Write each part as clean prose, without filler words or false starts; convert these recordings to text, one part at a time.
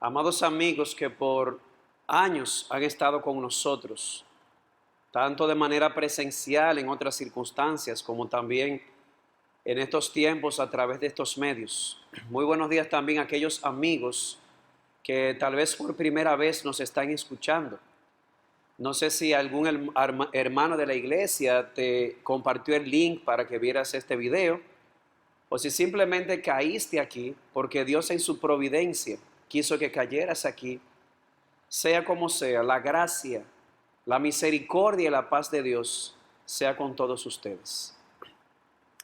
Amados amigos que por años han estado con nosotros, tanto de manera presencial en otras circunstancias, como también en estos tiempos a través de estos medios. Muy buenos días también a aquellos amigos que tal vez por primera vez nos están escuchando. No sé si algún hermano de la iglesia te compartió el link para que vieras este video, o si simplemente caíste aquí porque Dios en su providencia quiso que cayeras aquí. Sea como sea, la gracia, la misericordia y la paz de Dios sea con todos ustedes.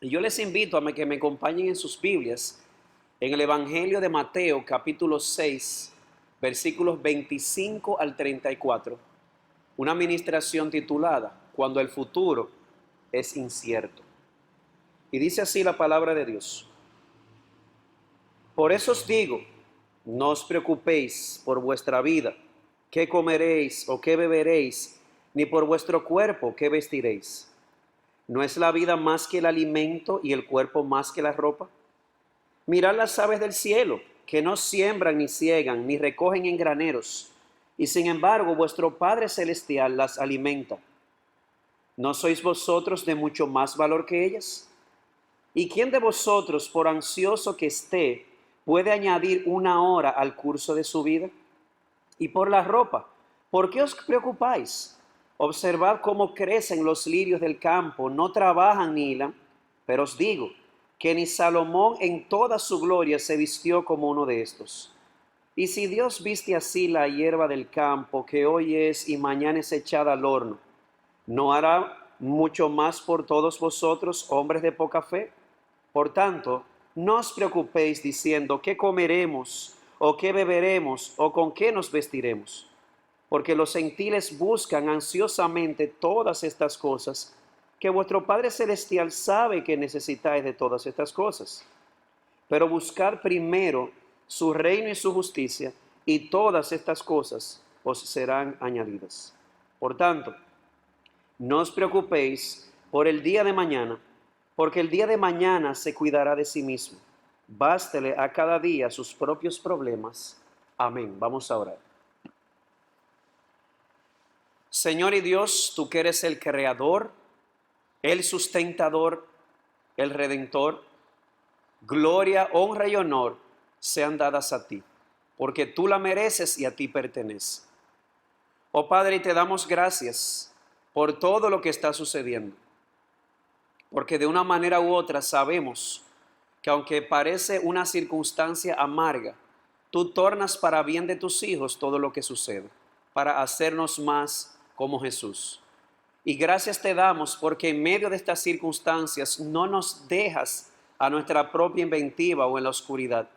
Y yo les invito a que me acompañen en sus Biblias en el Evangelio de Mateo, capítulo 6, versículos 25 al 34, una ministración titulada Cuando el futuro es incierto. Y dice así la palabra de Dios: Por eso os digo, no os preocupéis por vuestra vida, qué comeréis o qué beberéis, ni por vuestro cuerpo, qué vestiréis. ¿No es la vida más que el alimento y el cuerpo más que la ropa? Mirad las aves del cielo, que no siembran ni ciegan, ni recogen en graneros, y sin embargo vuestro Padre Celestial las alimenta. ¿No sois vosotros de mucho más valor que ellas? ¿Y quién de vosotros, por ansioso que esté, puede añadir una hora al curso de su vida? Y por la ropa, ¿por qué os preocupáis? Observad cómo crecen los lirios del campo, no trabajan ni hilan, pero os digo que ni Salomón en toda su gloria se vistió como uno de estos. Y si Dios viste así la hierba del campo, que hoy es y mañana es echada al horno, ¿no hará mucho más por todos vosotros, hombres de poca fe? Por tanto, no os preocupéis diciendo qué comeremos o qué beberemos o con qué nos vestiremos, porque los gentiles buscan ansiosamente todas estas cosas, que vuestro Padre Celestial sabe que necesitáis de todas estas cosas. Pero buscad primero su reino y su justicia, y todas estas cosas os serán añadidas. Por tanto, no os preocupéis por el día de mañana, porque el día de mañana se cuidará de sí mismo. Bástele a cada día sus propios problemas. Amén. Vamos a orar. Señor y Dios, tú que eres el creador, el sustentador, el redentor, gloria, honra y honor sean dadas a ti, porque tú la mereces y a ti pertenece. Oh Padre, te damos gracias por todo lo que está sucediendo, porque de una manera u otra sabemos que aunque parece una circunstancia amarga, tú tornas para bien de tus hijos todo lo que sucede, para hacernos más como Jesús. Y gracias te damos porque en medio de estas circunstancias no nos dejas a nuestra propia inventiva o en la oscuridad,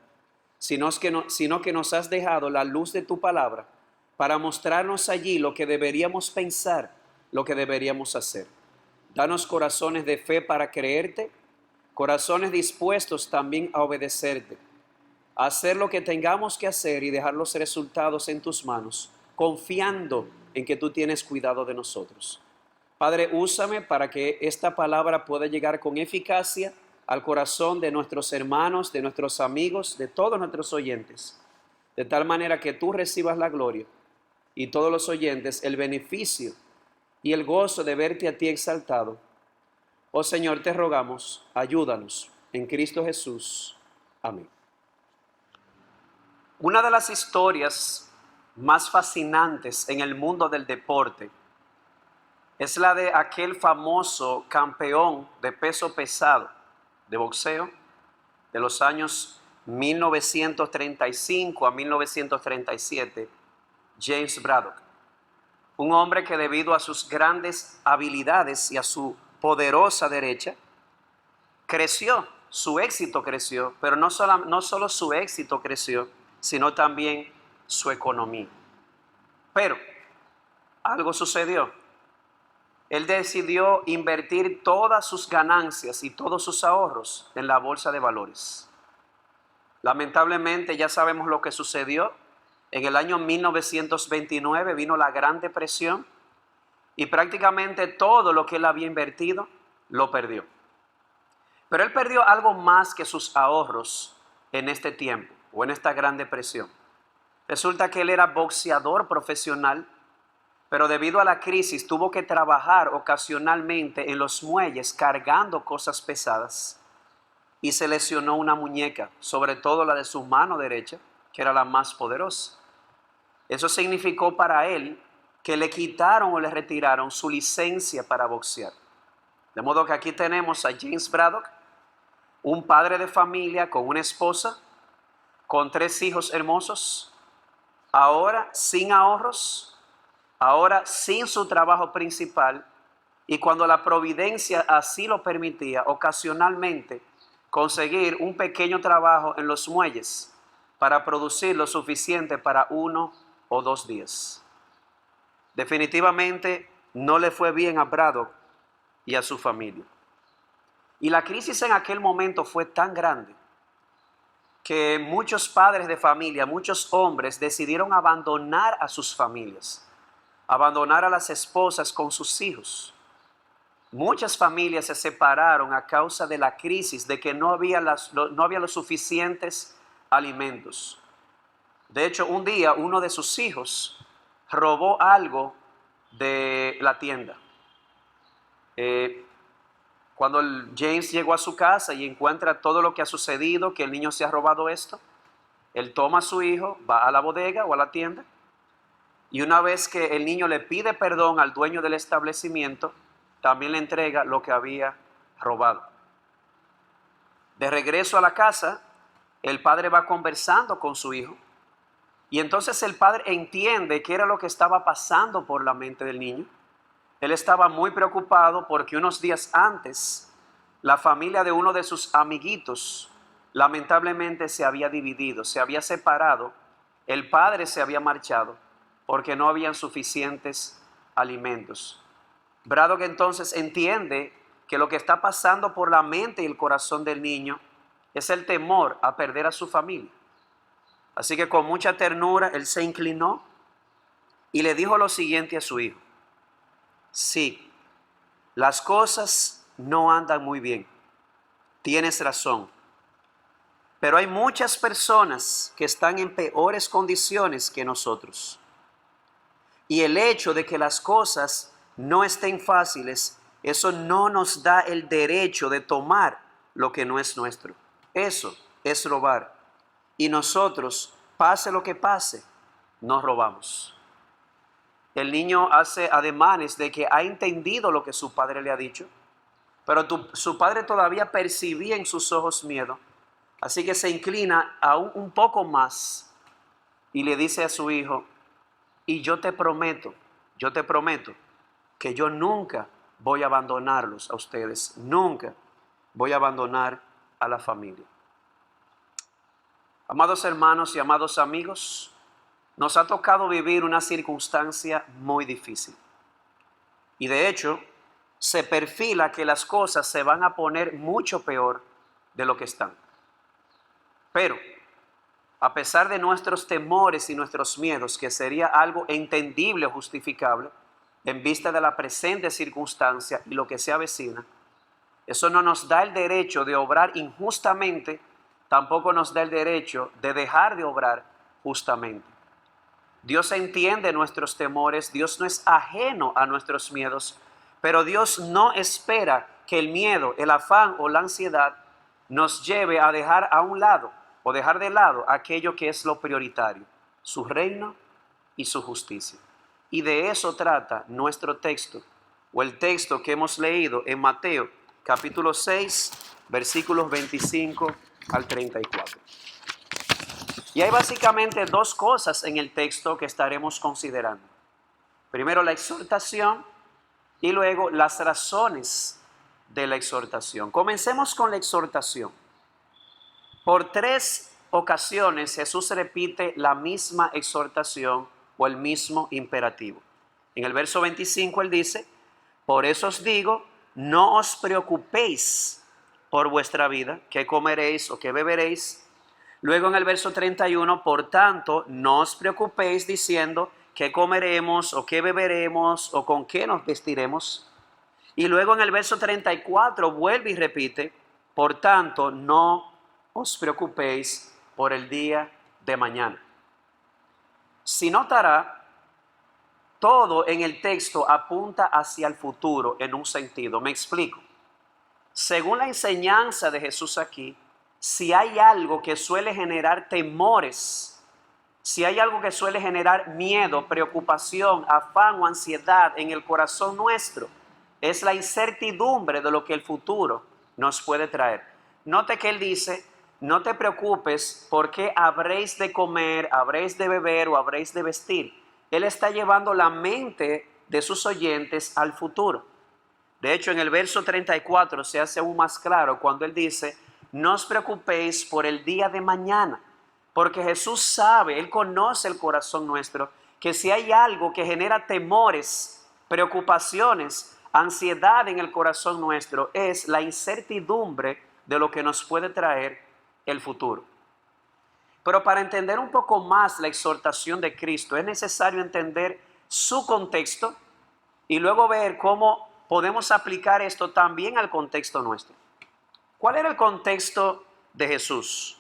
sino que nos has dejado la luz de tu palabra para mostrarnos allí lo que deberíamos pensar, lo que deberíamos hacer. Danos corazones de fe para creerte, corazones dispuestos también a obedecerte, a hacer lo que tengamos que hacer y dejar los resultados en tus manos, confiando en que tú tienes cuidado de nosotros. Padre, úsame para que esta palabra pueda llegar con eficacia al corazón de nuestros hermanos, de nuestros amigos, de todos nuestros oyentes, de tal manera que tú recibas la gloria y todos los oyentes el beneficio y el gozo de verte a ti exaltado. Oh Señor, te rogamos, ayúdanos en Cristo Jesús. Amén. Una de las historias más fascinantes en el mundo del deporte es la de aquel famoso campeón de peso pesado de boxeo de los años 1935 a 1937, James Braddock. Un hombre que debido a sus grandes habilidades y a su poderosa derecha, su éxito creció, pero no solo su éxito creció, sino también su economía. Pero algo sucedió. Él decidió invertir todas sus ganancias y todos sus ahorros en la bolsa de valores. Lamentablemente ya sabemos lo que sucedió. En el año 1929 vino la Gran Depresión y prácticamente todo lo que él había invertido lo perdió. Pero él perdió algo más que sus ahorros en este tiempo o en esta Gran Depresión. Resulta que él era boxeador profesional, pero debido a la crisis tuvo que trabajar ocasionalmente en los muelles cargando cosas pesadas y se lesionó una muñeca, sobre todo la de su mano derecha, que era la más poderosa. Eso significó para él que le quitaron o le retiraron su licencia para boxear. De modo que aquí tenemos a James Braddock, un padre de familia con una esposa, con 3 hijos hermosos, ahora sin ahorros, ahora sin su trabajo principal, y cuando la providencia así lo permitía, ocasionalmente conseguir un pequeño trabajo en los muelles para producir lo suficiente para 1 o 2 días. Definitivamente no le fue bien a Braddock y a su familia. Y la crisis en aquel momento fue tan grande que muchos padres de familia, muchos hombres decidieron abandonar a sus familias, abandonar a las esposas con sus hijos. Muchas familias se separaron a causa de la crisis, de que no había los suficientes alimentos. De hecho, un día uno de sus hijos robó algo de la tienda. Cuando James llegó a su casa y encuentra todo lo que ha sucedido, que el niño se ha robado esto, él toma a su hijo, va a la bodega o a la tienda, y una vez que el niño le pide perdón al dueño del establecimiento, también le entrega lo que había robado. De regreso a la casa, el padre va conversando con su hijo, y entonces el padre entiende qué era lo que estaba pasando por la mente del niño. Él estaba muy preocupado porque unos días antes la familia de uno de sus amiguitos lamentablemente se había dividido, se había separado. El padre se había marchado porque no habían suficientes alimentos. Braddock entonces entiende que lo que está pasando por la mente y el corazón del niño es el temor a perder a su familia. Así que con mucha ternura él se inclinó y le dijo lo siguiente a su hijo: sí, las cosas no andan muy bien, tienes razón, pero hay muchas personas que están en peores condiciones que nosotros. Y el hecho de que las cosas no estén fáciles, eso no nos da el derecho de tomar lo que no es nuestro. Eso es robar. Y nosotros, pase lo que pase, no robamos. El niño hace ademanes de que ha entendido lo que su padre le ha dicho, pero su padre todavía percibía en sus ojos miedo. Así que se inclina aún un poco más y le dice a su hijo: y yo te prometo que yo nunca voy a abandonarlos a ustedes, nunca voy a abandonar a la familia. Amados hermanos y amados amigos, nos ha tocado vivir una circunstancia muy difícil. Y de hecho, se perfila que las cosas se van a poner mucho peor de lo que están. Pero, a pesar de nuestros temores y nuestros miedos, que sería algo entendible o justificable, en vista de la presente circunstancia y lo que se avecina, eso no nos da el derecho de obrar injustamente, tampoco nos da el derecho de dejar de obrar justamente. Dios entiende nuestros temores, Dios no es ajeno a nuestros miedos, pero Dios no espera que el miedo, el afán o la ansiedad nos lleve a dejar a un lado o dejar de lado aquello que es lo prioritario, su reino y su justicia. Y de eso trata nuestro texto, o el texto que hemos leído en Mateo, capítulo 6, versículos 25 al 34. Y hay básicamente 2 cosas en el texto que estaremos considerando. Primero, la exhortación, y luego las razones de la exhortación. Comencemos con la exhortación. Por 3 ocasiones Jesús repite la misma exhortación o el mismo imperativo. En el verso 25 él dice: por eso os digo, no os preocupéis por vuestra vida, qué comeréis o qué beberéis. Luego en el verso 31, por tanto, no os preocupéis diciendo qué comeremos o qué beberemos o con qué nos vestiremos. Y luego en el verso 34 vuelve y repite: por tanto, no os preocupéis por el día de mañana. Si notará, todo en el texto apunta hacia el futuro en un sentido. Me explico. Según la enseñanza de Jesús aquí, si hay algo que suele generar temores, si hay algo que suele generar miedo, preocupación, afán o ansiedad en el corazón nuestro, es la incertidumbre de lo que el futuro nos puede traer. Note que él dice, no te preocupes porque habréis de comer, habréis de beber o habréis de vestir. Él está llevando la mente de sus oyentes al futuro. De hecho, en el verso 34 se hace aún más claro cuando él dice, no os preocupéis por el día de mañana, porque Jesús sabe, Él conoce el corazón nuestro, que si hay algo que genera temores, preocupaciones, ansiedad en el corazón nuestro, es la incertidumbre de lo que nos puede traer el futuro. Pero para entender un poco más la exhortación de Cristo, es necesario entender su contexto y luego ver cómo podemos aplicar esto también al contexto nuestro. ¿Cuál era el contexto de Jesús?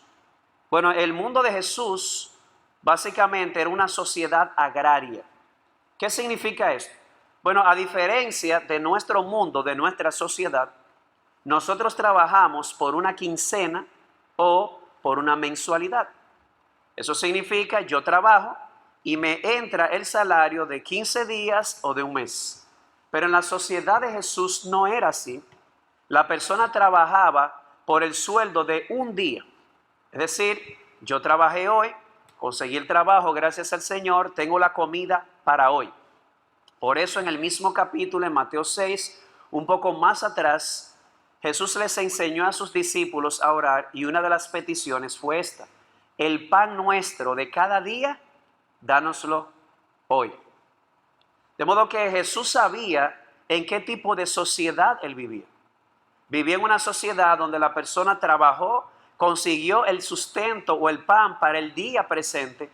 Bueno, el mundo de Jesús básicamente era una sociedad agraria. ¿Qué significa esto? Bueno, a diferencia de nuestro mundo, de nuestra sociedad, nosotros trabajamos por una quincena o por una mensualidad. Eso significa yo trabajo y me entra el salario de 15 días o de un mes. Pero en la sociedad de Jesús no era así. La persona trabajaba por el sueldo de un día. Es decir, yo trabajé hoy, conseguí el trabajo, gracias al Señor, tengo la comida para hoy. Por eso en el mismo capítulo, en Mateo 6, un poco más atrás, Jesús les enseñó a sus discípulos a orar y una de las peticiones fue esta: el pan nuestro de cada día, dánoslo hoy. De modo que Jesús sabía en qué tipo de sociedad él vivía. Vivía en una sociedad donde la persona trabajó, consiguió el sustento o el pan para el día presente,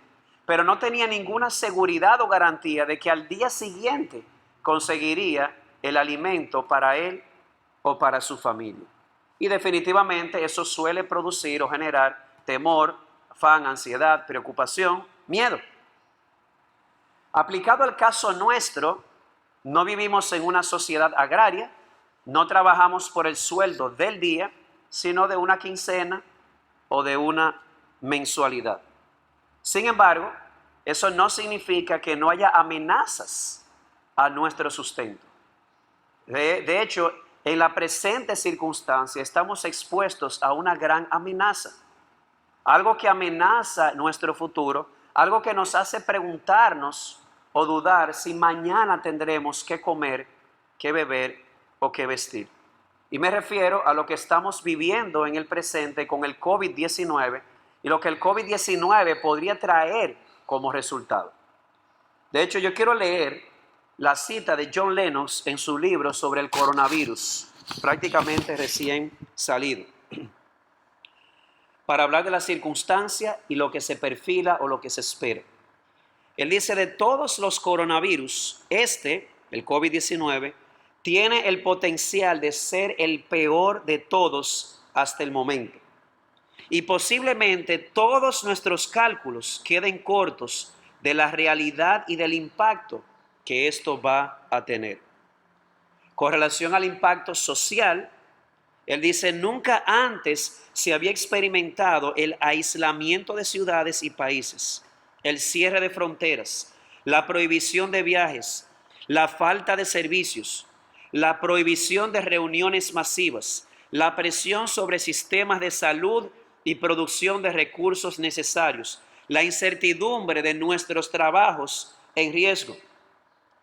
pero no tenía ninguna seguridad o garantía de que al día siguiente conseguiría el alimento para él o para su familia. Y definitivamente eso suele producir o generar temor, afán, ansiedad, preocupación, miedo. Aplicado al caso nuestro, no vivimos en una sociedad agraria, no trabajamos por el sueldo del día, sino de una quincena o de una mensualidad. Sin embargo, eso no significa que no haya amenazas a nuestro sustento. De hecho, en la presente circunstancia estamos expuestos a una gran amenaza. Algo que amenaza nuestro futuro, algo que nos hace preguntarnos o dudar si mañana tendremos que comer, que beber o que vestir. Y me refiero a lo que estamos viviendo en el presente con el COVID-19 y lo que el COVID-19 podría traer como resultado. De hecho, yo quiero leer la cita de John Lennox en su libro sobre el coronavirus, prácticamente recién salido, para hablar de la circunstancia y lo que se perfila o lo que se espera. Él dice, de todos los coronavirus, el COVID-19, tiene el potencial de ser el peor de todos hasta el momento. Y posiblemente todos nuestros cálculos queden cortos de la realidad y del impacto que esto va a tener. Con relación al impacto social, él dice, nunca antes se había experimentado el aislamiento de ciudades y países, el cierre de fronteras, la prohibición de viajes, la falta de servicios, la prohibición de reuniones masivas, la presión sobre sistemas de salud y producción de recursos necesarios, la incertidumbre de nuestros trabajos en riesgo.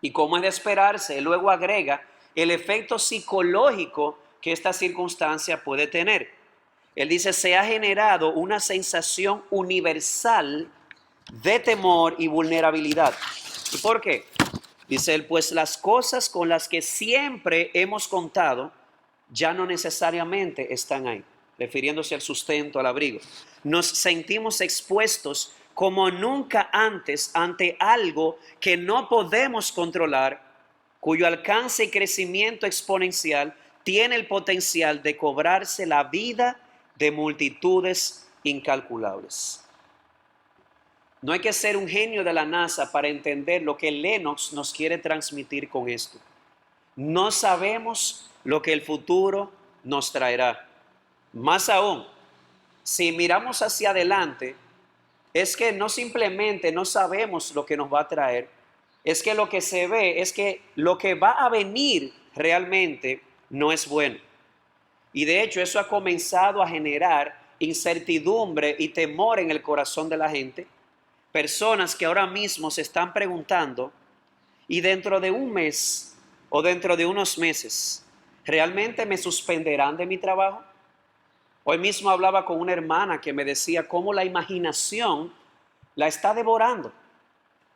Y como es de esperarse, luego agrega el efecto psicológico que esta circunstancia puede tener. Él dice, se ha generado una sensación universal de temor y vulnerabilidad. ¿Y por qué? Dice él, pues las cosas con las que siempre hemos contado ya no necesariamente están ahí, refiriéndose al sustento, al abrigo. Nos sentimos expuestos como nunca antes ante algo que no podemos controlar, cuyo alcance y crecimiento exponencial tiene el potencial de cobrarse la vida de multitudes incalculables. No hay que ser un genio de la NASA para entender lo que Lennox nos quiere transmitir con esto. No sabemos lo que el futuro nos traerá. Más aún, si miramos hacia adelante, es que no simplemente no sabemos lo que nos va a traer, es que lo que se ve es que lo que va a venir realmente no es bueno. Y de hecho eso ha comenzado a generar incertidumbre y temor en el corazón de la gente. Personas que ahora mismo se están preguntando, ¿y dentro de un mes o dentro de unos meses, realmente me suspenderán de mi trabajo? Hoy mismo hablaba con una hermana que me decía cómo la imaginación la está devorando.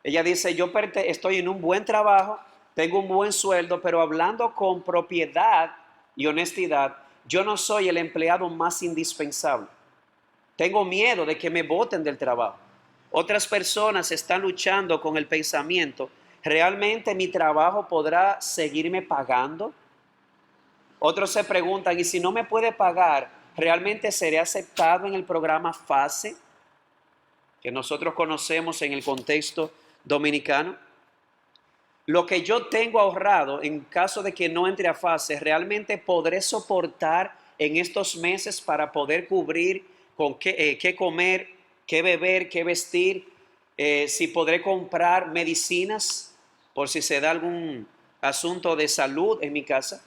Ella dice, yo estoy en un buen trabajo, tengo un buen sueldo, pero hablando con propiedad y honestidad, yo no soy el empleado más indispensable. Tengo miedo de que me boten del trabajo. Otras personas están luchando con el pensamiento, ¿realmente mi trabajo podrá seguirme pagando? Otros se preguntan, ¿y si no me puede pagar, realmente seré aceptado en el programa FASE, que nosotros conocemos en el contexto dominicano? Lo que yo tengo ahorrado en caso de que no entre a FASE, ¿realmente podré soportar en estos meses para poder cubrir con qué comer, qué beber, qué vestir? Si podré comprar medicinas por si se da algún asunto de salud en mi casa.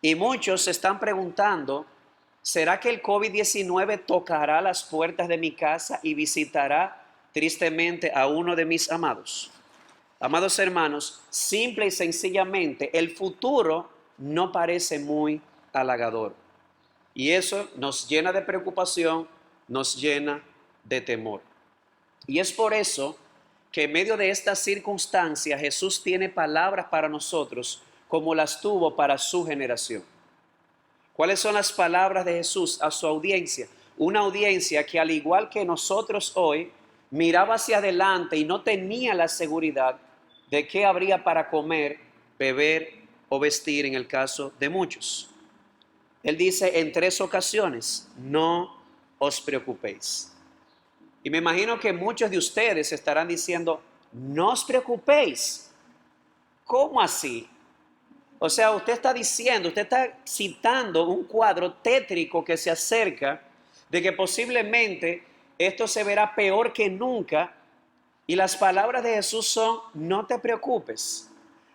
Y muchos se están preguntando, ¿será que el COVID-19 tocará las puertas de mi casa y visitará tristemente a uno de mis amados? Amados hermanos, simple y sencillamente, el futuro no parece muy halagador. Y eso nos llena de preocupación, nos llena de temor. Y es por eso que en medio de estas circunstancias Jesús tiene palabras para nosotros como las tuvo para su generación. ¿Cuáles son las palabras de Jesús a su audiencia? Una audiencia que al igual que nosotros hoy, miraba hacia adelante y no tenía la seguridad de qué habría para comer, beber o vestir en el caso de muchos. Él dice en 3 ocasiones, no os preocupéis. Y me imagino que muchos de ustedes estarán diciendo, no os preocupéis. ¿Cómo así? O sea, usted está diciendo, usted está citando un cuadro tétrico que se acerca de que posiblemente esto se verá peor que nunca. Y las palabras de Jesús son, no te preocupes.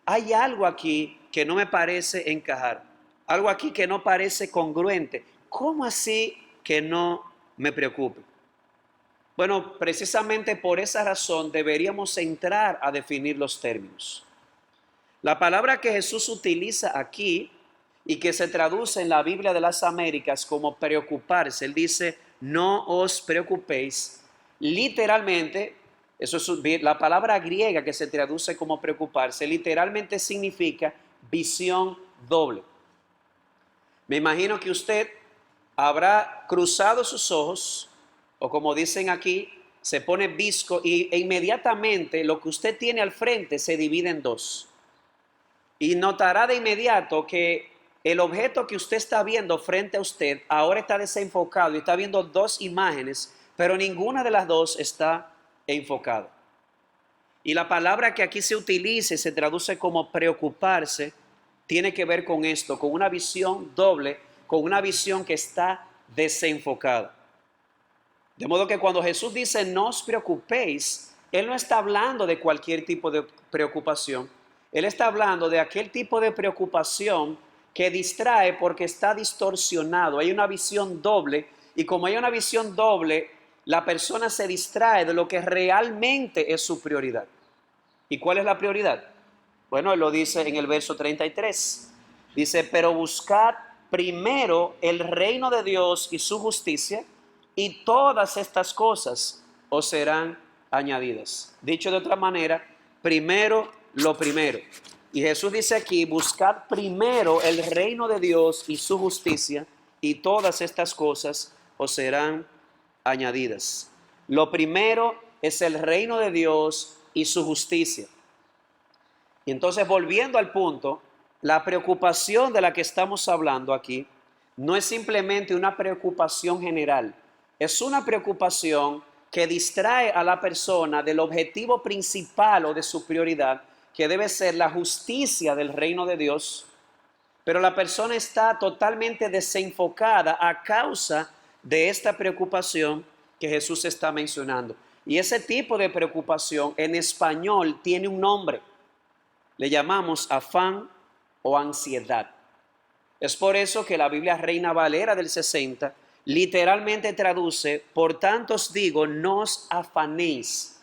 Hay algo aquí que no me parece encajar. Algo aquí que no parece congruente. ¿Cómo así que no me preocupe? Bueno, precisamente por esa razón deberíamos entrar a definir los términos. La palabra que Jesús utiliza aquí y que se traduce en la Biblia de las Américas como preocuparse, él dice, no os preocupéis. Literalmente, eso es la palabra griega que se traduce como preocuparse, literalmente significa visión doble. Me imagino que usted habrá cruzado sus ojos, o como dicen aquí, se pone visco e inmediatamente lo que usted tiene al frente se divide en dos. Y notará de inmediato que el objeto que usted está viendo frente a usted ahora está desenfocado y está viendo dos imágenes, pero ninguna de las dos está enfocada. Y la palabra que aquí se utiliza y se traduce como preocuparse tiene que ver con esto, con una visión doble, con una visión que está desenfocada. De modo que cuando Jesús dice no os preocupéis, Él no está hablando de cualquier tipo de preocupación. Él está hablando de aquel tipo de preocupación que distrae porque está distorsionado. Hay una visión doble y como hay una visión doble, la persona se distrae de lo que realmente es su prioridad. ¿Y cuál es la prioridad? Bueno, Él lo dice en el verso 33. Dice, pero buscad primero el reino de Dios y su justicia y todas estas cosas os serán añadidas. Dicho de otra manera, primero lo primero. Y Jesús dice aquí, buscad primero el reino de Dios y su justicia, y todas estas cosas os serán añadidas. Lo primero es el reino de Dios y su justicia. Y entonces, volviendo al punto, la preocupación de la que estamos hablando aquí no es simplemente una preocupación general, es una preocupación que distrae a la persona del objetivo principal o de su prioridad, que debe ser la justicia del reino de Dios, pero la persona está totalmente desenfocada a causa de esta preocupación que Jesús está mencionando. Y ese tipo de preocupación en español tiene un nombre. Le llamamos afán o ansiedad. Es por eso que la Biblia Reina Valera del 60 literalmente traduce: por tanto os digo, no os afanéis.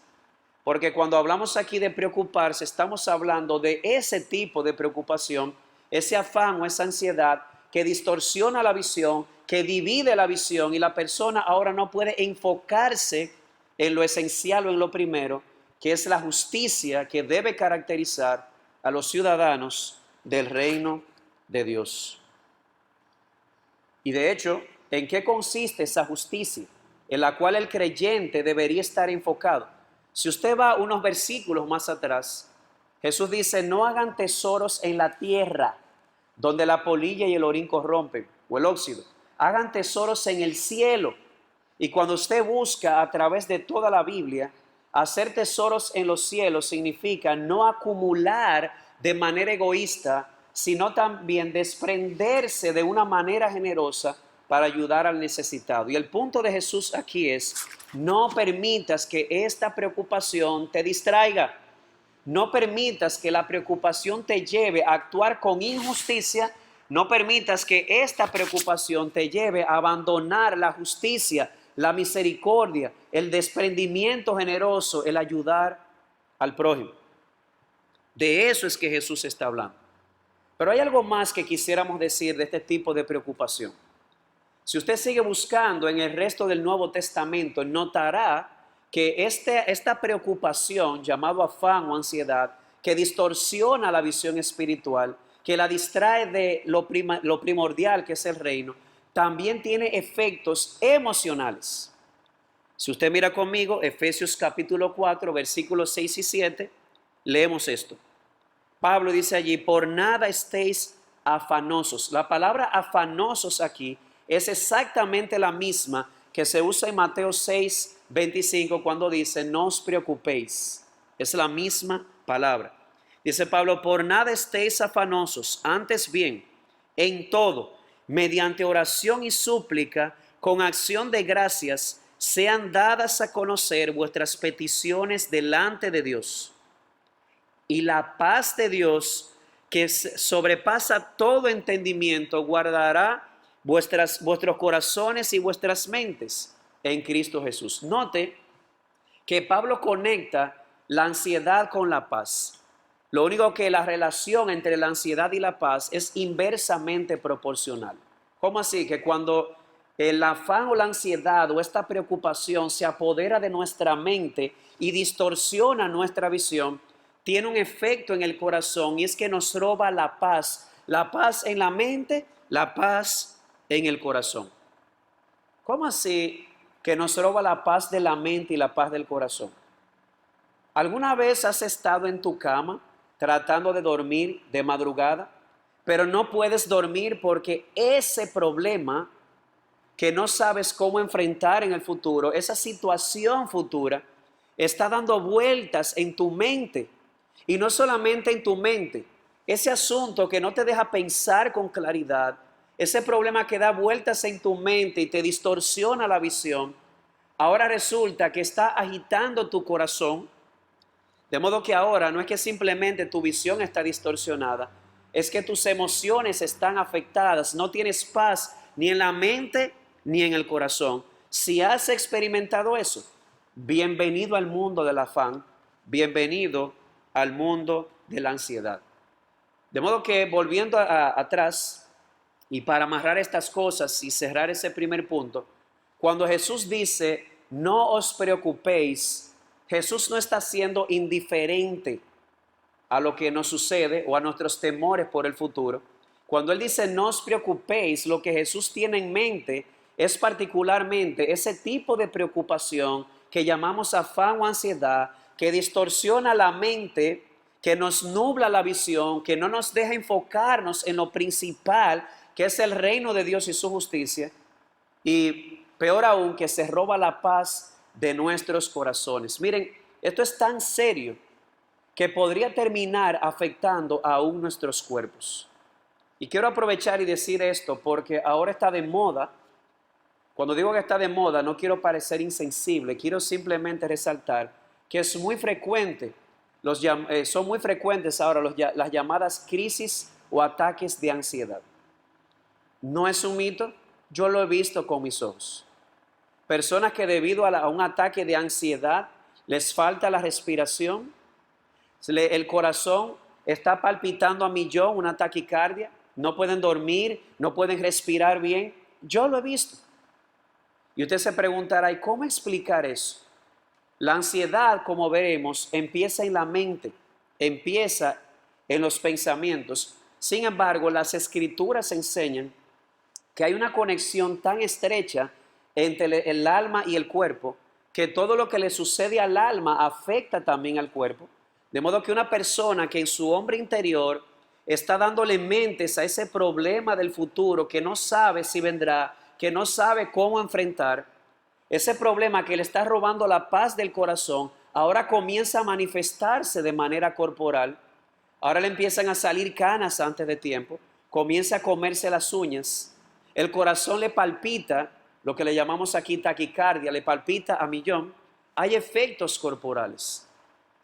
Porque cuando hablamos aquí de preocuparse, estamos hablando de ese tipo de preocupación, ese afán o esa ansiedad que distorsiona la visión, que divide la visión, y la persona ahora no puede enfocarse en lo esencial o en lo primero, que es la justicia que debe caracterizar a los ciudadanos del reino de Dios. Y de hecho, ¿en qué consiste esa justicia en la cual el creyente debería estar enfocado? Si usted va unos versículos más atrás, Jesús dice: no hagan tesoros en la tierra, donde la polilla y el orín corrompen, o el óxido. Hagan tesoros en el cielo. Y cuando usted busca a través de toda la Biblia, hacer tesoros en los cielos significa no acumular de manera egoísta, sino también desprenderse de una manera generosa para ayudar al necesitado. Y el punto de Jesús aquí es: no permitas que esta preocupación te distraiga. No permitas que la preocupación te lleve a actuar con injusticia. No permitas que esta preocupación te lleve a abandonar la justicia, la misericordia, el desprendimiento generoso, el ayudar al prójimo. De eso es que Jesús está hablando. Pero hay algo más que quisiéramos decir de este tipo de preocupación. Si usted sigue buscando en el resto del Nuevo Testamento, notará que esta preocupación, llamado afán o ansiedad, que distorsiona la visión espiritual, que la distrae de lo primordial que es el reino, también tiene efectos emocionales. Si usted mira conmigo, Efesios capítulo 4, versículos 6 y 7, leemos esto. Pablo dice allí: por nada estéis afanosos. La palabra afanosos aquí es exactamente la misma que se usa en Mateo 6, 25, cuando dice: no os preocupéis. Es la misma palabra. Dice Pablo: por nada estéis afanosos, antes bien, en todo, mediante oración y súplica, con acción de gracias, sean dadas a conocer vuestras peticiones delante de Dios. Y la paz de Dios, que sobrepasa todo entendimiento, guardará vuestros corazones y vuestras mentes en Cristo Jesús. Note que Pablo conecta la ansiedad con la paz. Lo único que la relación entre la ansiedad y la paz es inversamente proporcional. ¿Cómo así? Que cuando el afán o la ansiedad o esta preocupación se apodera de nuestra mente y distorsiona nuestra visión, tiene un efecto en el corazón, y es que nos roba la paz en la mente, la paz en el corazón. ¿Cómo así que nos roba la paz de la mente y la paz del corazón? ¿Alguna vez has estado en tu cama tratando de dormir de madrugada, pero no puedes dormir porque ese problema que no sabes cómo enfrentar en el futuro, esa situación futura, está dando vueltas en tu mente? Y no solamente en tu mente, ese asunto que no te deja pensar con claridad, ese problema que da vueltas en tu mente y te distorsiona la visión, ahora resulta que está agitando tu corazón. De modo que ahora no es que simplemente tu visión está distorsionada, es que tus emociones están afectadas, no tienes paz ni en la mente ni en el corazón. Si has experimentado eso, bienvenido al mundo del afán, bienvenido al mundo de la ansiedad. De modo que volviendo atrás y para amarrar estas cosas y cerrar ese primer punto, cuando Jesús dice no os preocupéis, Jesús no está siendo indiferente a lo que nos sucede o a nuestros temores por el futuro. Cuando Él dice no os preocupéis, lo que Jesús tiene en mente es particularmente ese tipo de preocupación que llamamos afán o ansiedad, que distorsiona la mente, que nos nubla la visión, que no nos deja enfocarnos en lo principal, que es el reino de Dios y su justicia, y peor aún, que se roba la paz de nuestros corazones. Miren, esto es tan serio que podría terminar afectando aún nuestros cuerpos. Y quiero aprovechar y decir esto porque ahora está de moda. Cuando digo que está de moda, no quiero parecer insensible, quiero simplemente resaltar que es muy frecuente, son muy frecuentes ahora las llamadas crisis o ataques de ansiedad. No es un mito, yo lo he visto con mis ojos. Personas que debido a un ataque de ansiedad les falta la respiración, el corazón está palpitando a millón, una taquicardia, no pueden dormir, no pueden respirar bien. Yo lo he visto. Y usted se preguntará, ¿y cómo explicar eso? La ansiedad, como veremos, empieza en la mente, empieza en los pensamientos. Sin embargo, las escrituras enseñan que hay una conexión tan estrecha entre el alma y el cuerpo, que todo lo que le sucede al alma afecta también al cuerpo. De modo que una persona que en su hombre interior está dándole mentes a ese problema del futuro, que no sabe si vendrá, que no sabe cómo enfrentar, ese problema que le está robando la paz del corazón, ahora comienza a manifestarse de manera corporal. Ahora le empiezan a salir canas antes de tiempo, comienza a comerse las uñas, el corazón le palpita, lo que le llamamos aquí taquicardia, le palpita a millón. Hay efectos corporales.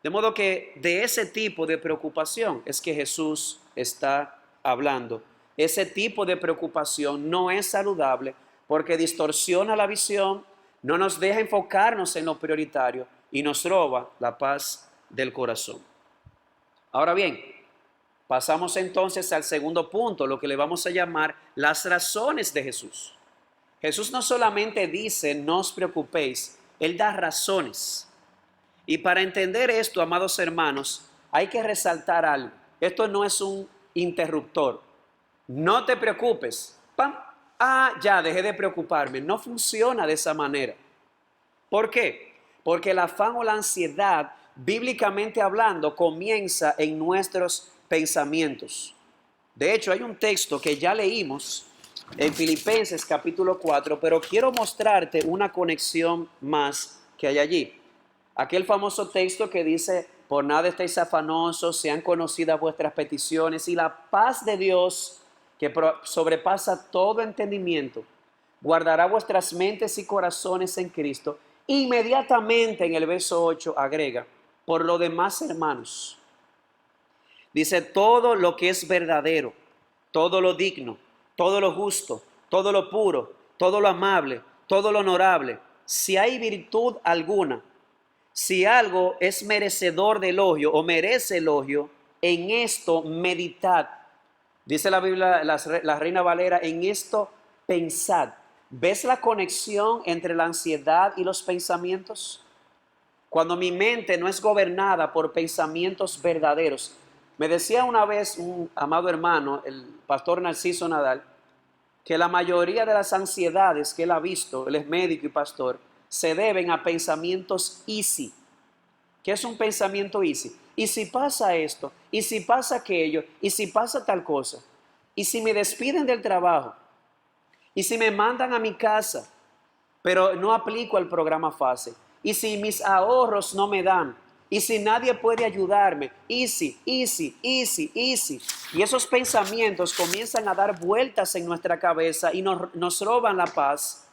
De modo que de ese tipo de preocupación es que Jesús está hablando. Ese tipo de preocupación no es saludable porque distorsiona la visión, no nos deja enfocarnos en lo prioritario y nos roba la paz del corazón. Ahora bien, pasamos entonces al segundo punto, lo que le vamos a llamar las razones de Jesús. Jesús no solamente dice, no os preocupéis, Él da razones. Y para entender esto, amados hermanos, hay que resaltar algo. Esto no es un interruptor. No te preocupes. ¡Pam! Ah, ya, dejé de preocuparme. No funciona de esa manera. ¿Por qué? Porque el afán o la ansiedad, bíblicamente hablando, comienza en nuestros pensamientos. De hecho, hay un texto que ya leímos en Filipenses capítulo 4, pero quiero mostrarte una conexión más que hay allí. Aquel famoso texto que dice, por nada estéis afanosos, sean conocidas vuestras peticiones y la paz de Dios, que sobrepasa todo entendimiento, guardará vuestras mentes y corazones en Cristo. Inmediatamente en el verso 8 agrega, por lo demás, hermanos, dice, todo lo que es verdadero, todo lo digno, todo lo justo, todo lo puro, todo lo amable, todo lo honorable, si hay virtud alguna, si algo es merecedor de elogio o merece elogio, en esto meditad. Dice la Biblia, la Reina Valera, en esto pensad. ¿Ves la conexión entre la ansiedad y los pensamientos? Cuando mi mente no es gobernada por pensamientos verdaderos. Me decía una vez un amado hermano, el pastor Narciso Nadal, que la mayoría de las ansiedades que él ha visto, él es médico y pastor, se deben a pensamientos easy. ¿Qué es un pensamiento easy? ¿Y si pasa esto? ¿Y si pasa aquello? ¿Y si pasa tal cosa? ¿Y si me despiden del trabajo? ¿Y si me mandan a mi casa, pero no aplico el programa FASE? ¿Y si mis ahorros no me dan? ¿Y si nadie puede ayudarme? Easy, easy, easy, easy. Y esos pensamientos comienzan a dar vueltas en nuestra cabeza y nos roban la paz.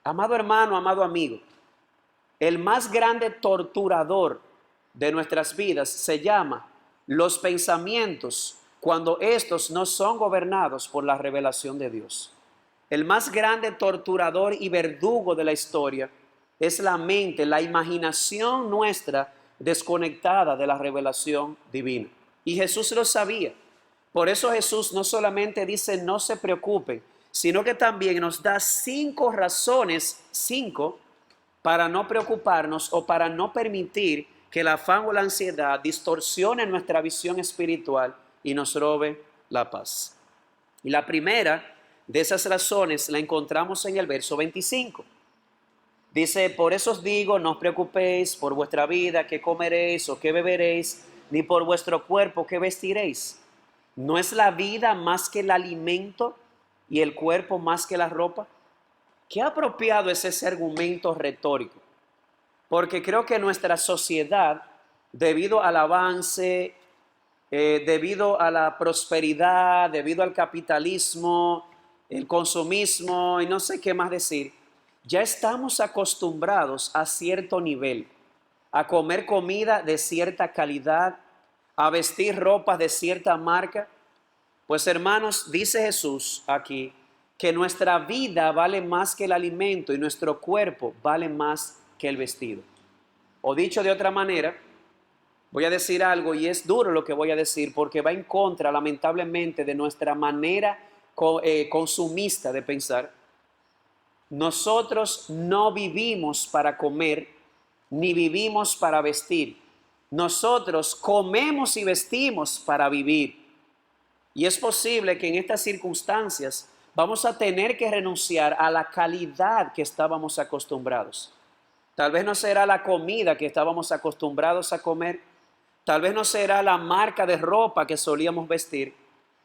Amado hermano, amado amigo, el más grande torturador de nuestras vidas se llama los pensamientos cuando estos no son gobernados por la revelación de Dios. El más grande torturador y verdugo de la historia es la mente, la imaginación nuestra desconectada de la revelación divina. Y Jesús lo sabía. Por eso Jesús no solamente dice no se preocupen, sino que también nos da 5 razones, 5, para no preocuparnos o para no permitir que el afán o la ansiedad distorsione nuestra visión espiritual y nos robe la paz. Y la primera de esas razones la encontramos en el verso 25. Dice, por eso os digo, no os preocupéis por vuestra vida, qué comeréis o qué beberéis, ni por vuestro cuerpo, qué vestiréis. ¿No es la vida más que el alimento y el cuerpo más que la ropa? Qué apropiado es ese argumento retórico. porque creo que nuestra sociedad, debido al avance, debido a la prosperidad, debido al capitalismo, el consumismo y no sé qué más decir, ya estamos acostumbrados a cierto nivel, a comer comida de cierta calidad, a vestir ropas de cierta marca. Pues hermanos, dice Jesús aquí que nuestra vida vale más que el alimento y nuestro cuerpo vale más que el vestido. O dicho de otra manera, voy a decir algo y es duro lo que voy a decir porque va en contra, lamentablemente, de nuestra manera consumista de pensar. Nosotros no vivimos para comer, ni vivimos para vestir. Nosotros comemos y vestimos para vivir. Y es posible que en estas circunstancias vamos a tener que renunciar a la calidad que estábamos acostumbrados. Tal vez no será la comida que estábamos acostumbrados a comer, tal vez no será la marca de ropa que solíamos vestir,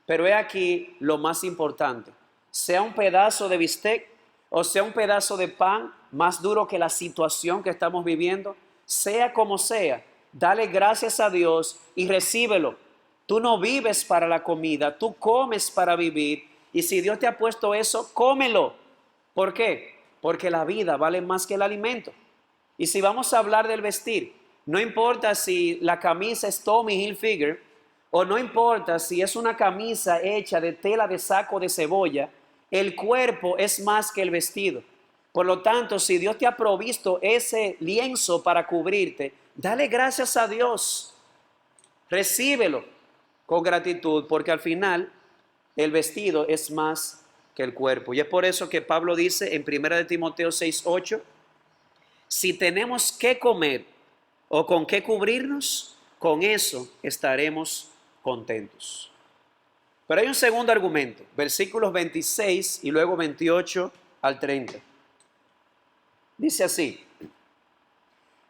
pero he aquí lo más importante, sea un pedazo de bistec o sea un pedazo de pan más duro que la situación que estamos viviendo, sea como sea, dale gracias a Dios y recíbelo. Tú no vives para la comida, tú comes para vivir y si Dios te ha puesto eso, cómelo. ¿Por qué? Porque la vida vale más que el alimento. Y si vamos a hablar del vestir, no importa si la camisa es Tommy Hilfiger o no importa si es una camisa hecha de tela de saco de cebolla, el cuerpo es más que el vestido. Por lo tanto, si Dios te ha provisto ese lienzo para cubrirte, dale gracias a Dios, recíbelo con gratitud, porque al final el vestido es más que el cuerpo. Y es por eso que Pablo dice en 1 de Timoteo 6:8, si tenemos que comer o con qué cubrirnos, con eso estaremos contentos. Pero hay un segundo argumento, versículos 26 y luego 28 al 30. Dice así,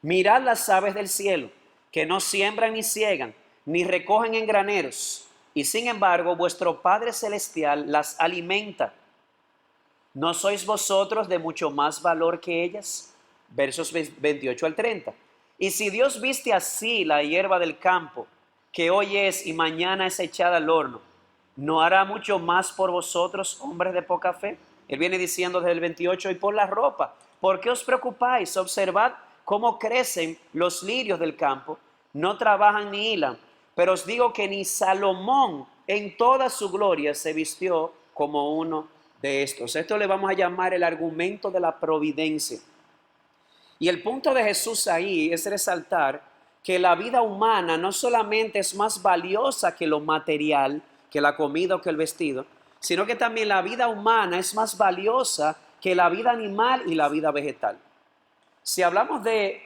mirad las aves del cielo, que no siembran ni ciegan, ni recogen en graneros, y sin embargo vuestro Padre Celestial las alimenta. ¿No sois vosotros de mucho más valor que ellas? Versos 28 al 30. Y si Dios viste así la hierba del campo, que hoy es y mañana es echada al horno, ¿no hará mucho más por vosotros, hombres de poca fe? Él viene diciendo desde el 28, y por la ropa, ¿por qué os preocupáis? Observad cómo crecen los lirios del campo, no trabajan ni hilan, pero os digo que ni Salomón en toda su gloria se vistió como uno de estos. Esto le vamos a llamar el argumento de la providencia. Y el punto de Jesús ahí es resaltar que la vida humana no solamente es más valiosa que lo material, que la comida o que el vestido, sino que también la vida humana es más valiosa que la vida animal y la vida vegetal. Si hablamos de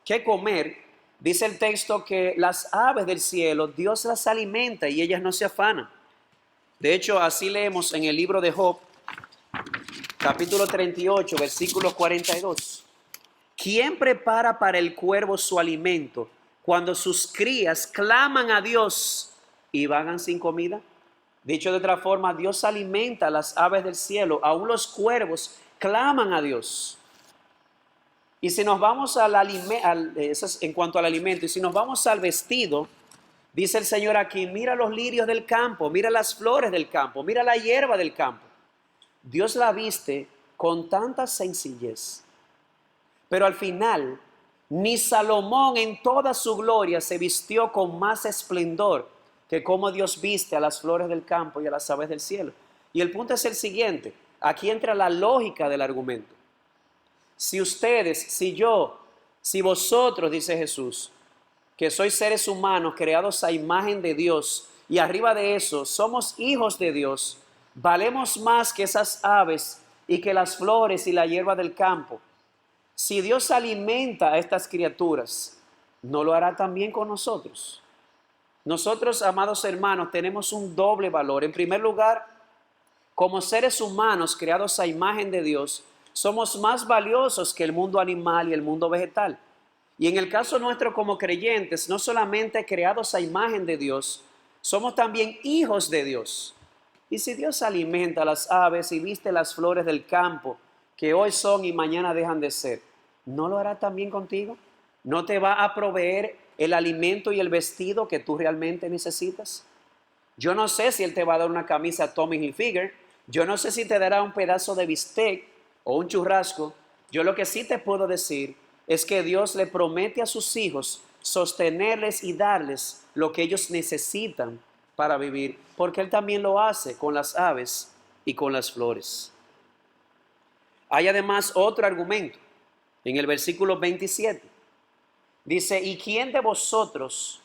qué comer, dice el texto que las aves del cielo, Dios las alimenta y ellas no se afanan. De hecho, así leemos en el libro de Job, capítulo 38, versículo 42. ¿Quién prepara para el cuervo su alimento cuando sus crías claman a Dios y vagan sin comida? Dicho de otra forma, Dios alimenta a las aves del cielo, aún los cuervos claman a Dios. Y si nos vamos eso es en cuanto al alimento, y si nos vamos al vestido, dice el Señor aquí, mira los lirios del campo, mira las flores del campo, mira la hierba del campo. Dios la viste con tanta sencillez. Pero al final, ni Salomón en toda su gloria se vistió con más esplendor que como Dios viste a las flores del campo y a las aves del cielo. Y el punto es el siguiente, aquí entra la lógica del argumento. Si ustedes, si yo, si vosotros, dice Jesús, que sois seres humanos creados a imagen de Dios y arriba de eso somos hijos de Dios, valemos más que esas aves y que las flores y la hierba del campo. Si Dios alimenta a estas criaturas, ¿no lo hará también con nosotros? Nosotros, amados hermanos, tenemos un doble valor. En primer lugar, como seres humanos creados a imagen de Dios, somos más valiosos que el mundo animal y el mundo vegetal. Y en el caso nuestro como creyentes, no solamente creados a imagen de Dios, somos también hijos de Dios. Y si Dios alimenta a las aves y viste las flores del campo, que hoy son y mañana dejan de ser, ¿no lo hará también contigo? ¿No te va a proveer el alimento y el vestido que tú realmente necesitas? Yo no sé si Él te va a dar una camisa Tommy Hilfiger. Yo no sé si te dará un pedazo de bistec o un churrasco. Yo lo que sí te puedo decir es que Dios le promete a sus hijos sostenerles y darles lo que ellos necesitan para vivir, porque Él también lo hace con las aves y con las flores. Hay además otro argumento en el versículo 27. Dice, ¿y quién de vosotros,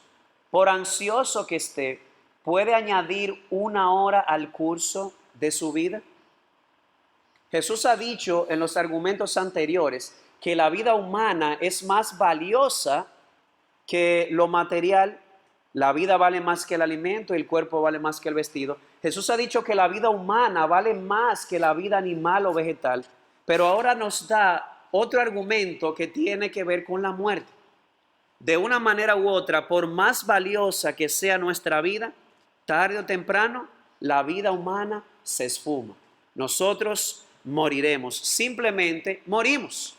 por ansioso que esté, puede añadir una hora al curso de su vida? Jesús ha dicho en los argumentos anteriores que la vida humana es más valiosa que lo material. La vida vale más que el alimento y el cuerpo vale más que el vestido. Jesús ha dicho que la vida humana vale más que la vida animal o vegetal, pero ahora nos da otro argumento que tiene que ver con la muerte. De una manera u otra, por más valiosa que sea nuestra vida, tarde o temprano, la vida humana se esfuma. Nosotros moriremos, simplemente morimos.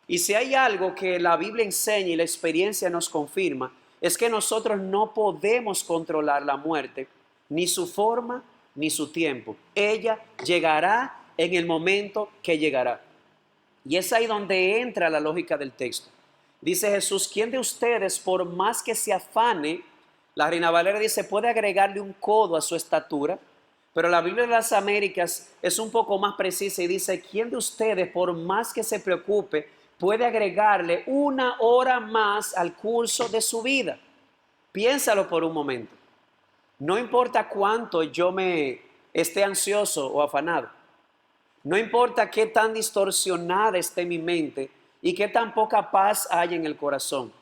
Y si hay algo que la Biblia enseña y la experiencia nos confirma, es que nosotros no podemos controlar la muerte, ni su forma, ni su tiempo. Ella llegará en el momento que llegará. Y es ahí donde entra la lógica del texto. Dice Jesús, ¿quién de ustedes, por más que se afane, la Reina Valera dice, puede agregarle un codo a su estatura? Pero la Biblia de las Américas es un poco más precisa y dice, ¿quién de ustedes, por más que se preocupe, puede agregarle una hora más al curso de su vida? Piénsalo por un momento. No importa cuánto yo me esté ansioso o afanado. No importa qué tan distorsionada esté mi mente y qué tan poca paz hay en el corazón.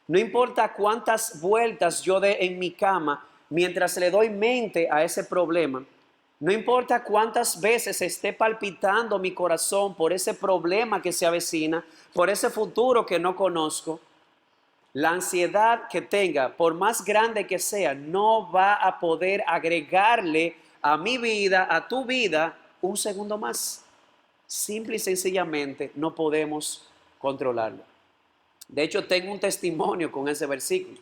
No importa cuántas vueltas yo dé en mi cama mientras le doy mente a ese problema. No importa cuántas veces esté palpitando mi corazón por ese problema que se avecina, por ese futuro que no conozco. La ansiedad que tenga, por más grande que sea, no va a poder agregarle a mi vida, a tu vida, un segundo más. Simple y sencillamente no podemos controlarlo. De hecho, tengo un testimonio con ese versículo.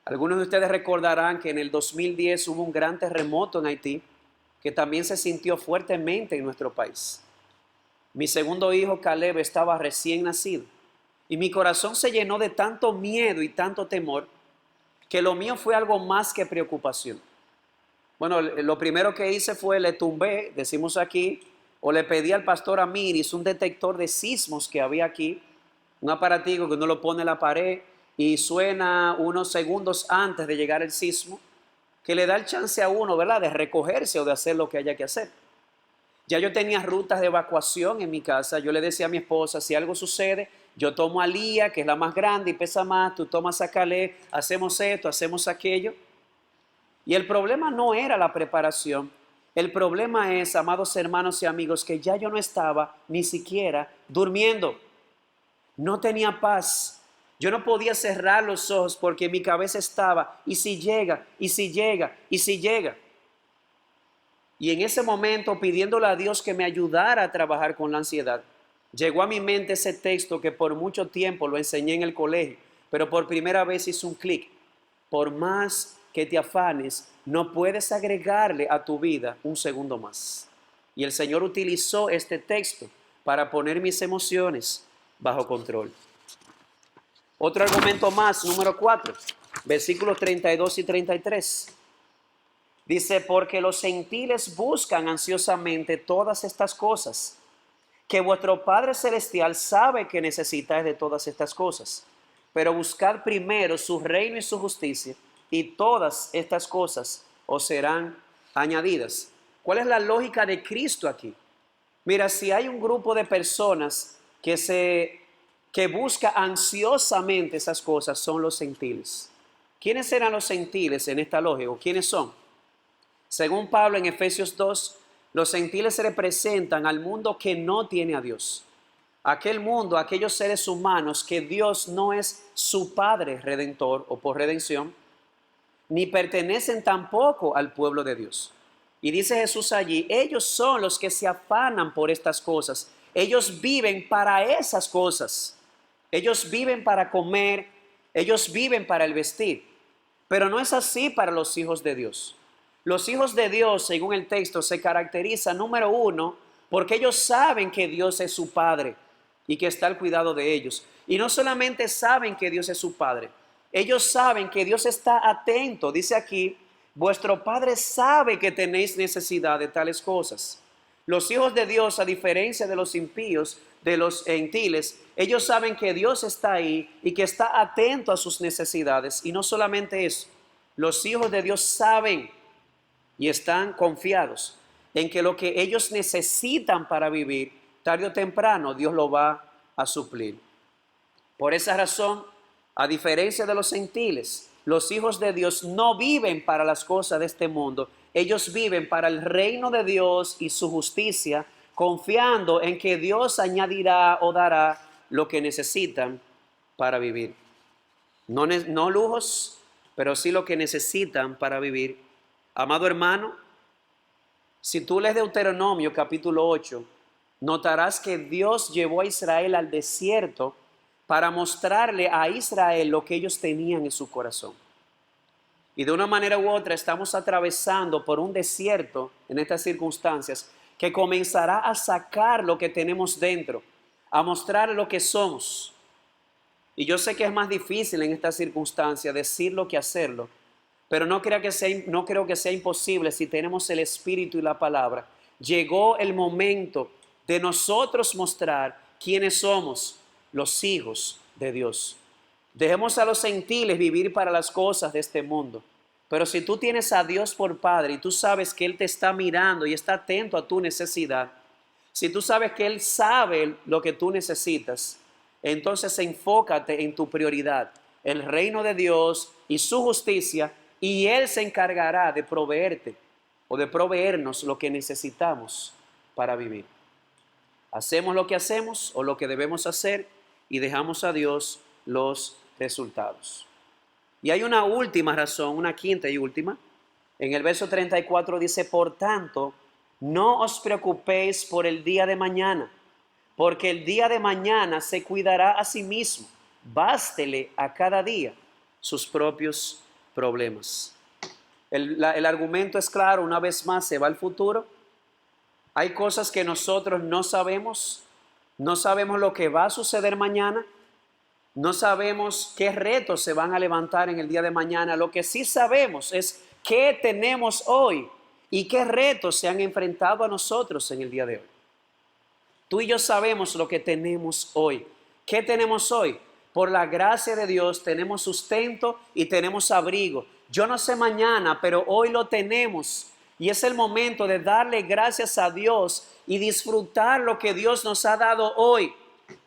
Algunos de ustedes recordarán que en el 2010 hubo un gran terremoto en Haití que también se sintió fuertemente en nuestro país. Mi segundo hijo, Caleb, estaba recién nacido y mi corazón se llenó de tanto miedo y tanto temor que lo mío fue algo más que preocupación. Bueno, lo primero que hice fue le tumbé, decimos aquí, o le pedí al pastor Amiris un detector de sismos que había aquí, un aparatico que uno lo pone en la pared y suena unos segundos antes de llegar el sismo, que le da el chance a uno, ¿verdad?, de recogerse o de hacer lo que haya que hacer. Ya yo tenía rutas de evacuación en mi casa. Yo le decía a mi esposa, si algo sucede, yo tomo a Lía, que es la más grande y pesa más, tú tomas a Caleb, hacemos esto, hacemos aquello. Y el problema no era la preparación. El problema es, amados hermanos y amigos, que ya yo no estaba ni siquiera durmiendo. No tenía paz. Yo no podía cerrar los ojos porque mi cabeza estaba, ¿y si llega? ¿Y si llega? ¿Y si llega? Y en ese momento, pidiéndole a Dios que me ayudara a trabajar con la ansiedad, llegó a mi mente ese texto que por mucho tiempo lo enseñé en el colegio, pero por primera vez hizo un clic. Por más que te afanes, no puedes agregarle a tu vida un segundo más. Y el Señor utilizó este texto para poner mis emociones bajo control. Otro argumento más, número 4, versículos 32 y 33. Dice, porque los gentiles buscan ansiosamente todas estas cosas, que vuestro Padre Celestial sabe que necesitáis de todas estas cosas. Pero buscad primero su reino y su justicia, y todas estas cosas os serán añadidas. ¿Cuál es la lógica de Cristo aquí? Mira, si hay un grupo de personas que busca ansiosamente esas cosas, son los gentiles. ¿Quiénes eran los gentiles en esta lógica? ¿Quiénes son? Según Pablo en Efesios 2, los gentiles representan al mundo que no tiene a Dios. Aquel mundo, aquellos seres humanos que Dios no es su Padre redentor o por redención, ni pertenecen tampoco al pueblo de Dios. Y dice Jesús allí, ellos son los que se afanan por estas cosas. Ellos viven para esas cosas. Ellos viven para comer, ellos viven para el vestir. Pero no es así para los hijos de Dios. Los hijos de Dios, según el texto, se caracterizan, número uno, porque ellos saben que Dios es su Padre y que está al cuidado de ellos. Y no solamente saben que Dios es su Padre, ellos saben que Dios está atento. Dice aquí, vuestro Padre sabe que tenéis necesidad de tales cosas. Los hijos de Dios, a diferencia de los impíos, de los gentiles, ellos saben que Dios está ahí y que está atento a sus necesidades. Y no solamente eso, los hijos de Dios saben y están confiados en que lo que ellos necesitan para vivir, tarde o temprano, Dios lo va a suplir. Por esa razón, a diferencia de los gentiles, los hijos de Dios no viven para las cosas de este mundo. Ellos viven para el reino de Dios y su justicia, confiando en que Dios añadirá o dará lo que necesitan para vivir. No lujos, pero sí lo que necesitan para vivir. Amado hermano, si tú lees Deuteronomio capítulo 8, notarás que Dios llevó a Israel al desierto para mostrarle a Israel lo que ellos tenían en su corazón. Y de una manera u otra estamos atravesando por un desierto en estas circunstancias que comenzará a sacar lo que tenemos dentro, a mostrar lo que somos. Y yo sé que es más difícil en esta circunstancia decirlo que hacerlo, pero no creo que sea imposible si tenemos el Espíritu y la palabra. Llegó el momento de nosotros mostrar quiénes somos, los hijos de Dios. Dejemos a los gentiles vivir para las cosas de este mundo. Pero si tú tienes a Dios por Padre y tú sabes que Él te está mirando y está atento a tu necesidad, si tú sabes que Él sabe lo que tú necesitas, entonces enfócate en tu prioridad, el reino de Dios y su justicia, y Él se encargará de proveerte o de proveernos lo que necesitamos para vivir. Hacemos lo que hacemos o lo que debemos hacer y dejamos a Dios los resultados. Y hay una última razón, una quinta y última. En el verso 34 dice, por tanto, no os preocupéis por el día de mañana, porque el día de mañana se cuidará a sí mismo. Bástele a cada día sus propios problemas. El argumento es claro, una vez más se va al futuro. Hay cosas que nosotros no sabemos lo que va a suceder mañana, no sabemos qué retos se van a levantar en el día de mañana. Lo que sí sabemos es qué tenemos hoy y qué retos se han enfrentado a nosotros en el día de hoy. Tú y yo sabemos lo que tenemos hoy. ¿Qué tenemos hoy? Por la gracia de Dios tenemos sustento y tenemos abrigo. Yo no sé mañana, pero hoy lo tenemos. Y es el momento de darle gracias a Dios y disfrutar lo que Dios nos ha dado hoy.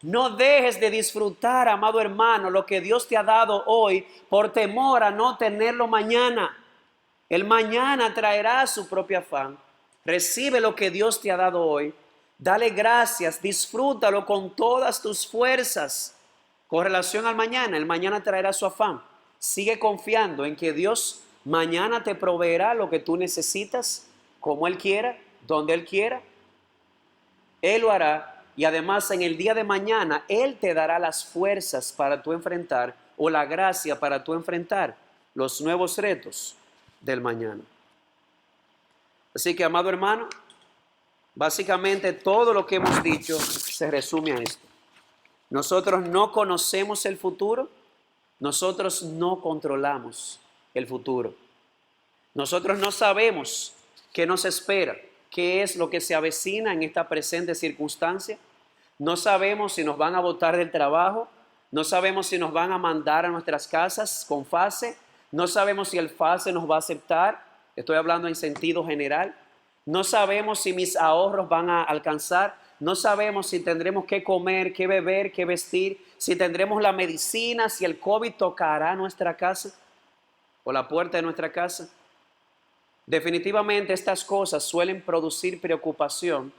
No dejes de disfrutar, amado hermano, lo que Dios te ha dado hoy por temor a no tenerlo mañana. El mañana traerá su propio afán. Recibe lo que Dios te ha dado hoy. Dale gracias, disfrútalo con todas tus fuerzas. Con relación al mañana, el mañana traerá su afán. Sigue confiando en que Dios mañana te proveerá lo que tú necesitas, como Él quiera, donde Él quiera. Él lo hará y además en el día de mañana Él te dará las fuerzas para tú enfrentar o la gracia para tú enfrentar los nuevos retos del mañana. Así que, amado hermano, básicamente todo lo que hemos dicho se resume a esto. Nosotros no conocemos el futuro, nosotros no controlamos el futuro. Nosotros no sabemos qué nos espera, qué es lo que se avecina en esta presente circunstancia. No sabemos si nos van a botar del trabajo, no sabemos si nos van a mandar a nuestras casas con FASE, no sabemos si el FASE nos va a aceptar, estoy hablando en sentido general. No sabemos si mis ahorros van a alcanzar, no sabemos si tendremos que comer, qué beber, qué vestir, si tendremos la medicina, si el COVID tocará nuestra casa o la puerta de nuestra casa. Definitivamente estas cosas suelen producir preocupación,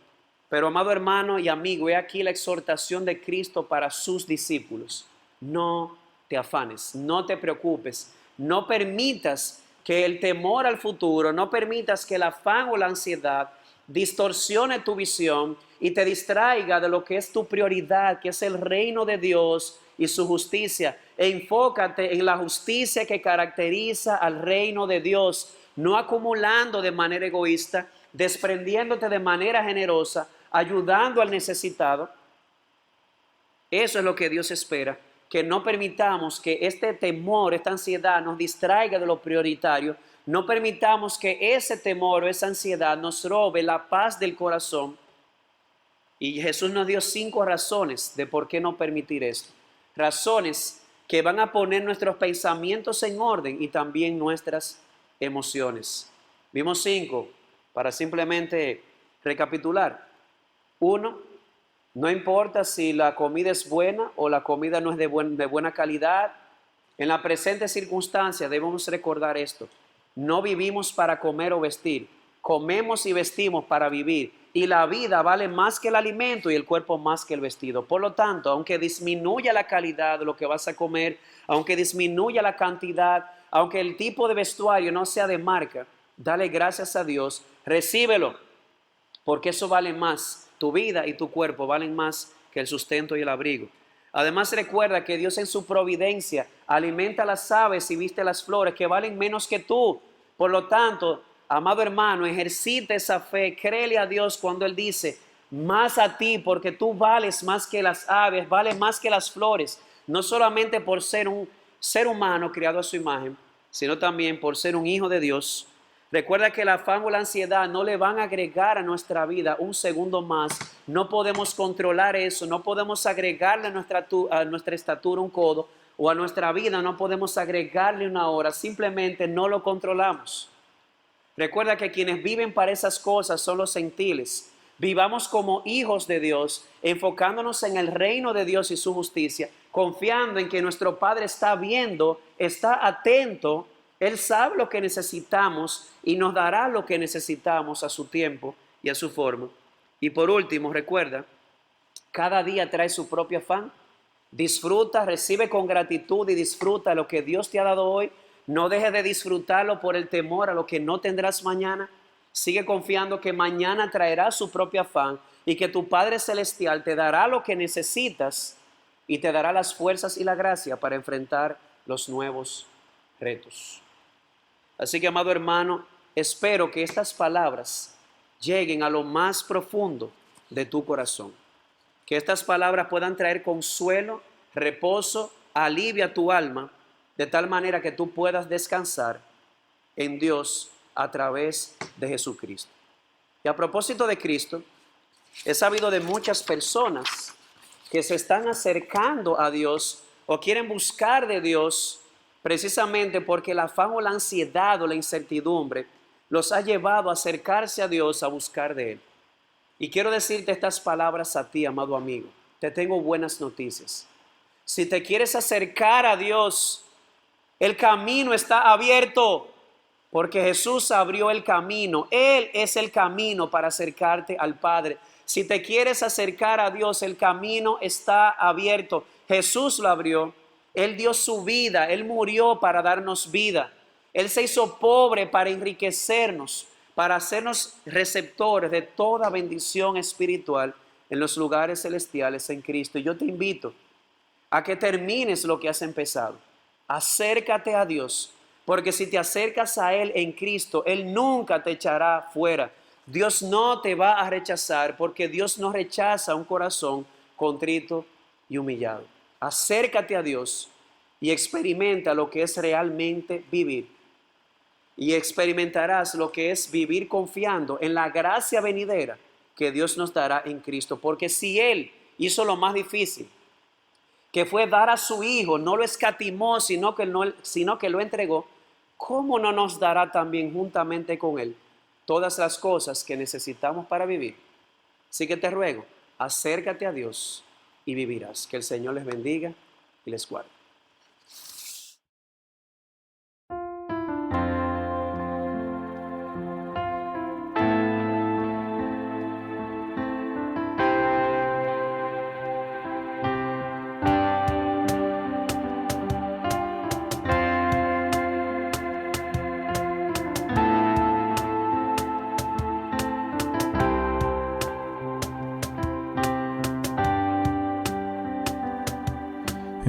pero amado hermano y amigo, he aquí la exhortación de Cristo para sus discípulos. No te afanes, no te preocupes, no permitas que el temor al futuro, no permitas que el afán o la ansiedad distorsione tu visión y te distraiga de lo que es tu prioridad, que es el reino de Dios y su justicia. Enfócate en la justicia que caracteriza al reino de Dios, no acumulando de manera egoísta, desprendiéndote de manera generosa, ayudando al necesitado. Eso es lo que Dios espera, que no permitamos que este temor, esta ansiedad nos distraiga de lo prioritario. No permitamos que ese temor o esa ansiedad nos robe la paz del corazón. Y Jesús nos dio 5 razones de por qué no permitir esto. Razones que van a poner nuestros pensamientos en orden y también nuestras emociones. Vimos 5 para simplemente recapitular. 1, no importa si la comida es buena o la comida no es de buena calidad. En la presente circunstancia debemos recordar esto. No vivimos para comer o vestir. Comemos y vestimos para vivir. Y la vida vale más que el alimento y el cuerpo más que el vestido. Por lo tanto, aunque disminuya la calidad de lo que vas a comer, aunque disminuya la cantidad, aunque el tipo de vestuario no sea de marca, dale gracias a Dios, recíbelo, porque eso vale más. Tu vida y tu cuerpo valen más que el sustento y el abrigo. Además, recuerda que Dios en su providencia alimenta las aves y viste las flores que valen menos que tú. Por lo tanto, amado hermano, ejercita esa fe, créele a Dios cuando Él dice, más a ti, porque tú vales más que las aves, vales más que las flores, no solamente por ser un ser humano creado a su imagen, sino también por ser un hijo de Dios. Recuerda que el afán o la ansiedad no le van a agregar a nuestra vida un segundo más. No podemos controlar eso, no podemos agregarle a nuestra estatura un codo, o a nuestra vida no podemos agregarle una hora, simplemente no lo controlamos. Recuerda que quienes viven para esas cosas son los gentiles. Vivamos como hijos de Dios, enfocándonos en el reino de Dios y su justicia, confiando en que nuestro Padre está viendo, está atento. Él sabe lo que necesitamos y nos dará lo que necesitamos a su tiempo y a su forma. Y por último, recuerda, cada día trae su propio afán. Disfruta, recibe con gratitud y disfruta lo que Dios te ha dado hoy. No dejes de disfrutarlo por el temor a lo que no tendrás mañana. Sigue confiando que mañana traerá su propio afán y que tu Padre Celestial te dará lo que necesitas y te dará las fuerzas y la gracia para enfrentar los nuevos retos. Así que, amado hermano, espero que estas palabras lleguen a lo más profundo de tu corazón. Que estas palabras puedan traer consuelo, reposo, alivio a tu alma, de tal manera que tú puedas descansar en Dios a través de Jesucristo. Y a propósito de Cristo, he sabido de muchas personas que se están acercando a Dios o quieren buscar de Dios precisamente porque el afán o la ansiedad o la incertidumbre los ha llevado a acercarse a Dios, a buscar de Él. Y quiero decirte estas palabras a ti, amado amigo. Te tengo buenas noticias. Si te quieres acercar a Dios, el camino está abierto, porque Jesús abrió el camino. Él es el camino para acercarte al Padre. Si te quieres acercar a Dios, el camino está abierto. Jesús lo abrió. Él dio su vida. Él murió para darnos vida. Él se hizo pobre para enriquecernos, para hacernos receptores de toda bendición espiritual en los lugares celestiales en Cristo. Y yo te invito a que termines lo que has empezado. Acércate a Dios, porque si te acercas a Él en Cristo, Él nunca te echará fuera. Dios no te va a rechazar, porque Dios no rechaza un corazón contrito y humillado. Acércate a Dios y experimenta lo que es realmente vivir. Y experimentarás lo que es vivir confiando en la gracia venidera que Dios nos dará en Cristo. Porque si Él hizo lo más difícil, que fue dar a su Hijo, no lo escatimó, sino que lo entregó, ¿cómo no nos dará también juntamente con Él todas las cosas que necesitamos para vivir? Así que te ruego, acércate a Dios y vivirás. Que el Señor les bendiga y les guarde.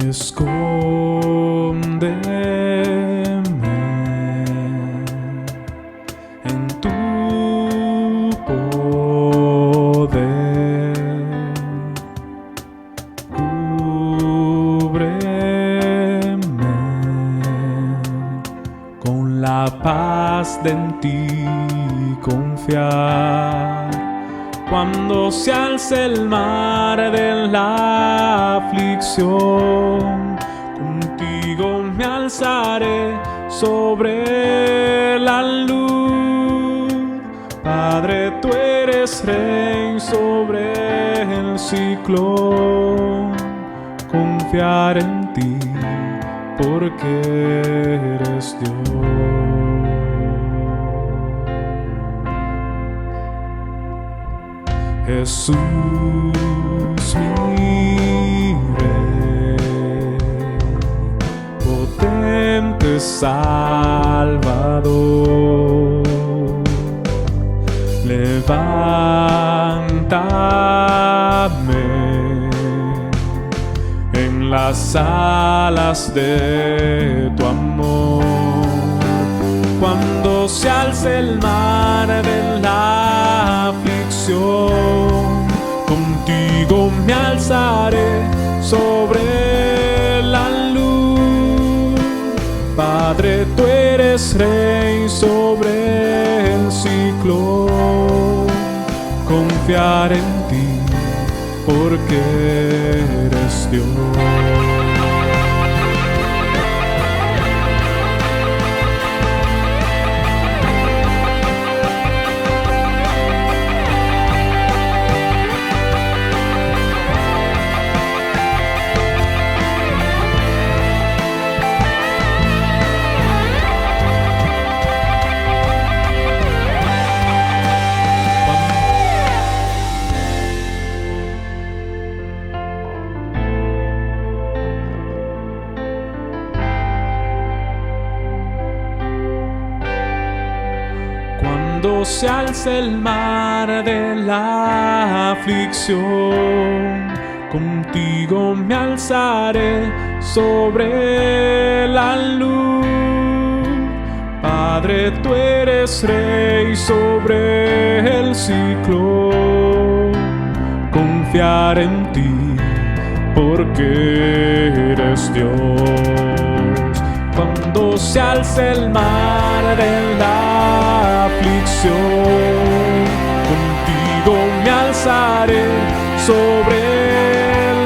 Escóndeme en tu poder, cúbreme con la paz de en ti confiar. Cuando se alce el mar de la aflicción, contigo me alzaré sobre la luz. Padre, tú eres rey sobre el ciclón. Confiar en ti porque eres Dios. Jesús, mi Rey, potente Salvador, levántame en las alas de tu amor. Cuando se alce el mar de la aflicción, contigo me alzaré sobre la luz. Padre, tú eres rey sobre el ciclón. Confiar en ti porque eres Dios. Cuando se alce el mar de la aflicción, contigo me alzaré sobre la luz. Padre, tú eres rey sobre el ciclón. Confiar en ti porque eres Dios. Cuando se alce el mar de la aflicción, contigo me alzaré sobre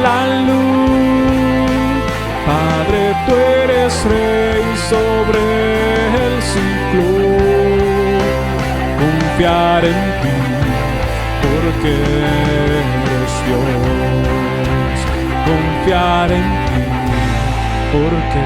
la luz. Padre, tú eres rey sobre el ciclón. Confiar en ti porque eres Dios. Confiar en ti porque